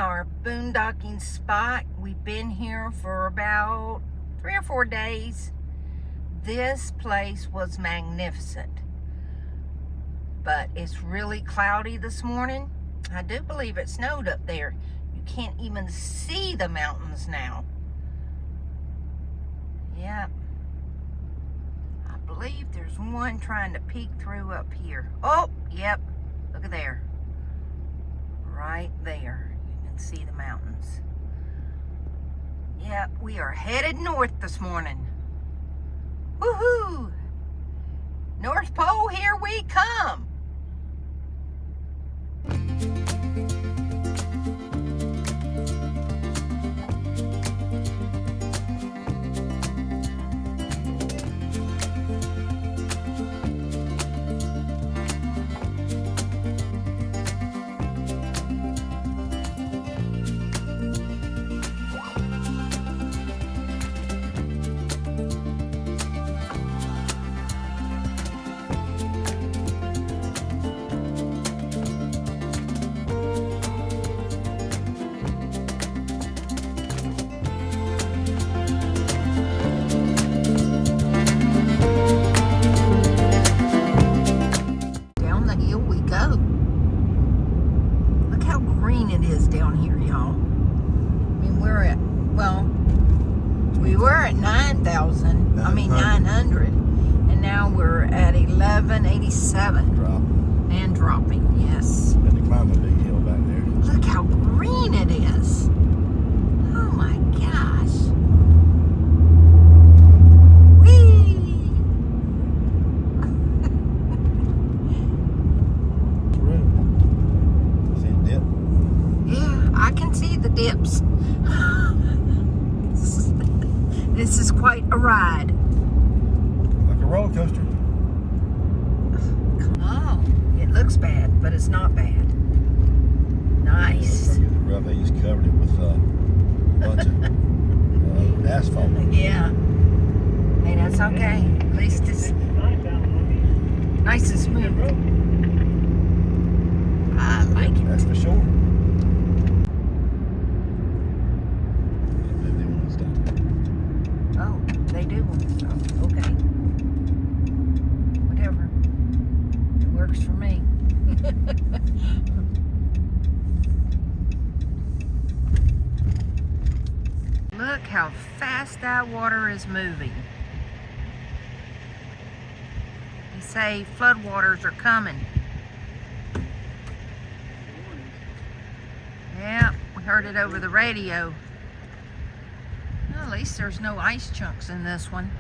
our boondocking spot. We've been here for about 3 or 4 days. This place was magnificent, but it's really cloudy this morning. I do believe it snowed up there. You can't even see the mountains now. Yep. I believe there's one trying to peek through up here. Oh, yep. Look at there. Right there. You can see the mountains. Yep, we are headed north this morning. Woohoo! North Pole, here we come! I mean 900, and now we're at 1187. Dropping. And dropping, yes. Had to climb a big hill back there. Look how green it is. Oh my gosh. Whee! See a dip? Yeah, I can see the dips. This is quite a ride. Like a roller coaster. Oh, it looks bad, but it's not bad. Nice. The rough edges covered it with a bunch of asphalt. Yeah. Hey, that's okay. At least it's nice and smooth. I like it. That's for sure. Oh, they do want to stop. Okay. Whatever. It works for me. Look how fast that water is moving. They say floodwaters are coming. Yeah, we heard it over the radio. Well, at least there's no ice chunks in this one.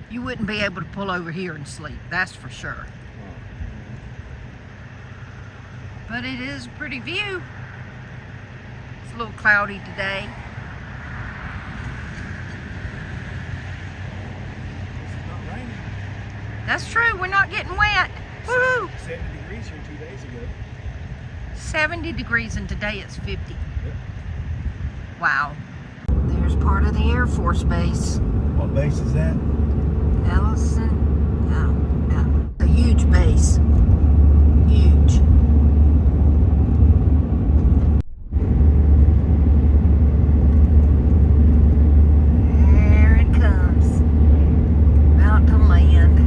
You wouldn't be able to pull over here and sleep, that's for sure. But it is a pretty view. It's a little cloudy today. That's true, we're not getting wet. Woo! 70 degrees here 2 days ago. 70 degrees and today it's 50. Yep. Wow. There's part of the Air Force Base. What base is that? Ellison. No. A huge base. Huge. There it comes. About to land.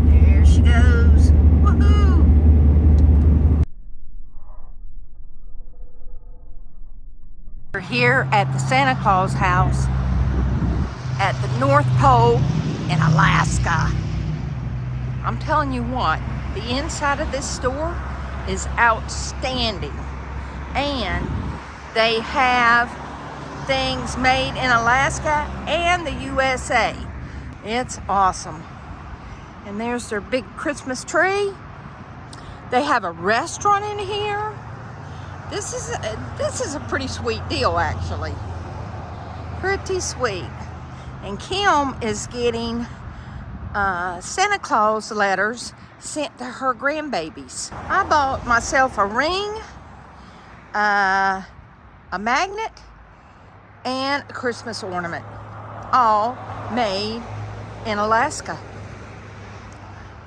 There she goes. Woohoo! We're here at the Santa Claus house at the North Pole in Alaska. I'm telling you what, the inside of this store is outstanding. And they have things made in Alaska and the USA. It's awesome. And there's their big Christmas tree. They have a restaurant in here. This is a pretty sweet deal, actually. Pretty sweet. And Kim is getting Santa Claus letters sent to her grandbabies. I bought myself a ring, a magnet, and a Christmas ornament, all made in Alaska.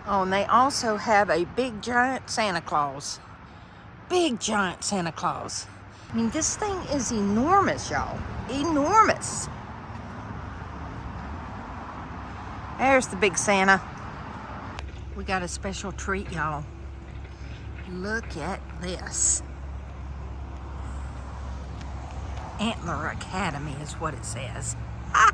Oh, and they also have a big giant Santa Claus. Big giant Santa Claus. I mean, this thing is enormous, y'all. Enormous. There's the big Santa. We got a special treat, y'all. Look at this. Antler Academy is what it says. Ah!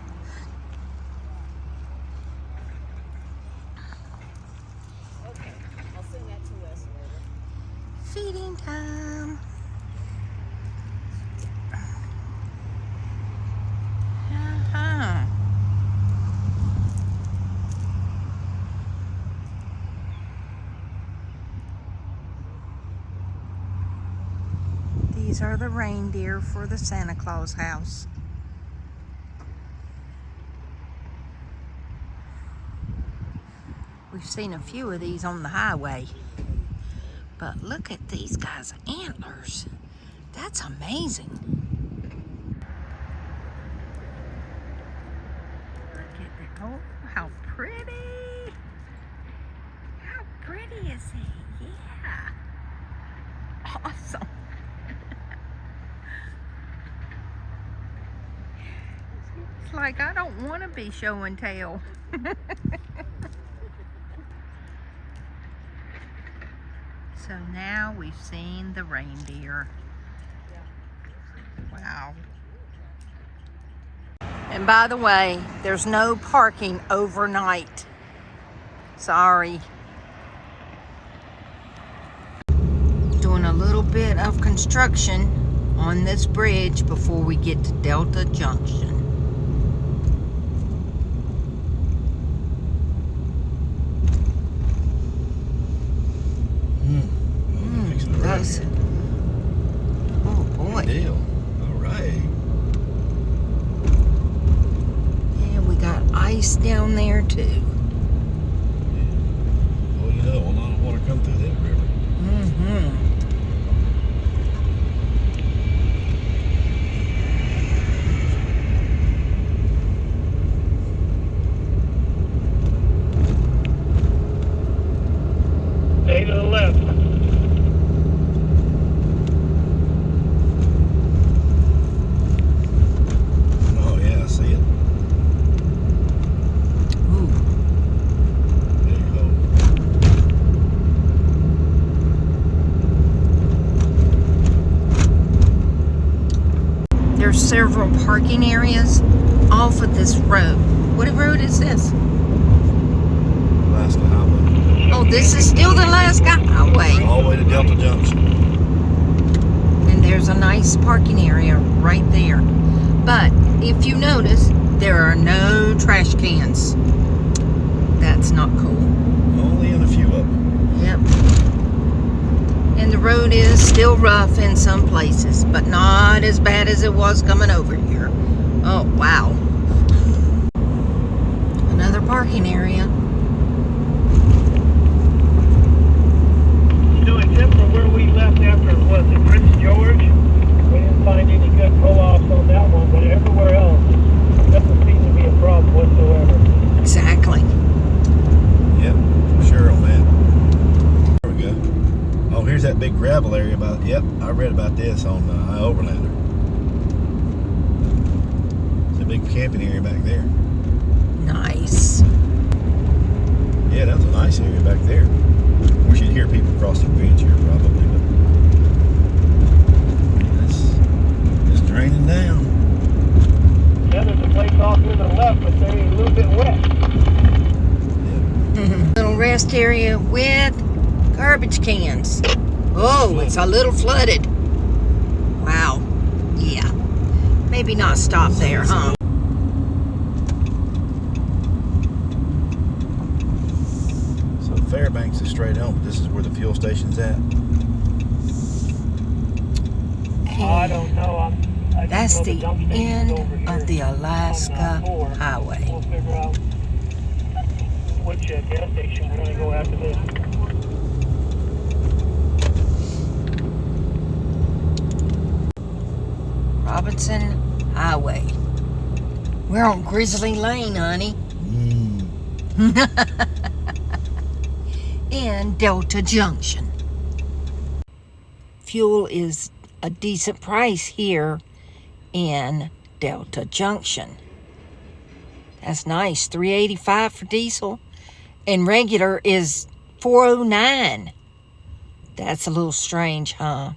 Okay, I'll send that to Wes later. Feeding time. Uh-huh. These are the reindeer for the Santa Claus house. We've seen a few of these on the highway. But look at these guys' antlers. That's amazing. Look at that. Oh, how pretty. How pretty is he? Yeah. Awesome. It's like I don't want to be show and tell. So now we've seen the reindeer. Wow. And by the way, there's no parking overnight. Sorry. Doing a little bit of construction on this bridge before we get to Delta Junction. That's, oh boy. Good deal. All right. And we got ice down there too. Well, you know, a lot of water come through that river. Mm-hmm. Stay to the left. Oh, yeah, I see it. Ooh. There you go. There's several parking areas off of this road. What road is this? Alaska Highway. Oh, this is still the Alaska Highway. All the way to Delta Junction. And there's a nice parking area right there. But if you notice, there are no trash cans. That's not cool. Only in a few of them. Yep. And the road is still rough in some places, but not as bad as it was coming over here. Oh, wow. Another parking area. Doing tip from where we left after, was it Prince George? We didn't find any good pull-offs on that one, but everywhere else doesn't seem to be a problem whatsoever. Exactly. Yep, for sure on that. There we go. Oh, here's that big gravel area about, yep, I read about this on Overlander. It's a big camping area back there. Nice. Yeah, that's a nice area back there. Of course, you'd hear people cross the bridge here probably, but it's draining down. Yeah, there's a place off to the left, but they're a little bit wet. Little rest area with garbage cans. Oh, it's a little flooded. Wow. Yeah. Maybe not stop there, huh? So Fairbanks is straight home. This is where the fuel station's at. I don't know. I That's just know the dump station's end over here of the on, Alaska 4. Highway. We'll figure out which gas station we're going to go after this. Robinson highway. We're on Grizzly Lane, honey. In Delta Junction. Fuel is a decent price here in Delta Junction. That's nice. $3.85 for diesel. And regular is $4.09. That's a little strange, huh?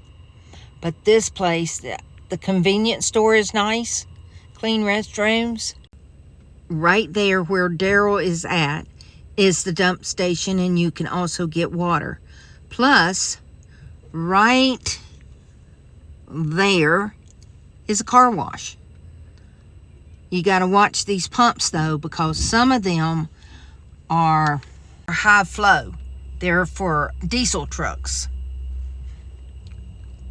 But this place, the convenience store is nice. Clean restrooms. Right there where Daryl is at is the dump station, and you can also get water. Plus, right there is a car wash. You got to watch these pumps though, because some of them are high flow. They're for diesel trucks.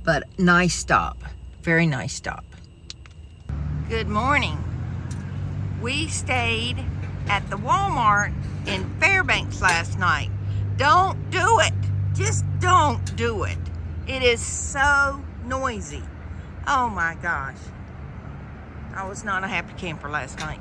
But nice stop. Very nice stop. Good morning. We stayed at the Walmart in Fairbanks last night. Don't do it. Just don't do it. It is so noisy. Oh my gosh. I was not a happy camper last night.